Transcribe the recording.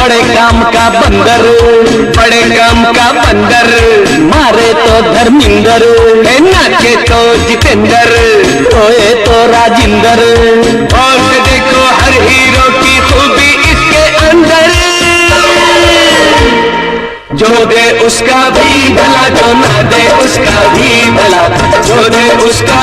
बड़े काम का बंदर, बड़े काम का बंदर, मारे तो धर्मिंदर, नाचे तो जितेंद्र, रोए तो राजिंदर। और देखो हर हीरो की खूबी इसके अंदर, जो दे उसका भी भला, जो ना दे उसका भी भला, जो दे उसका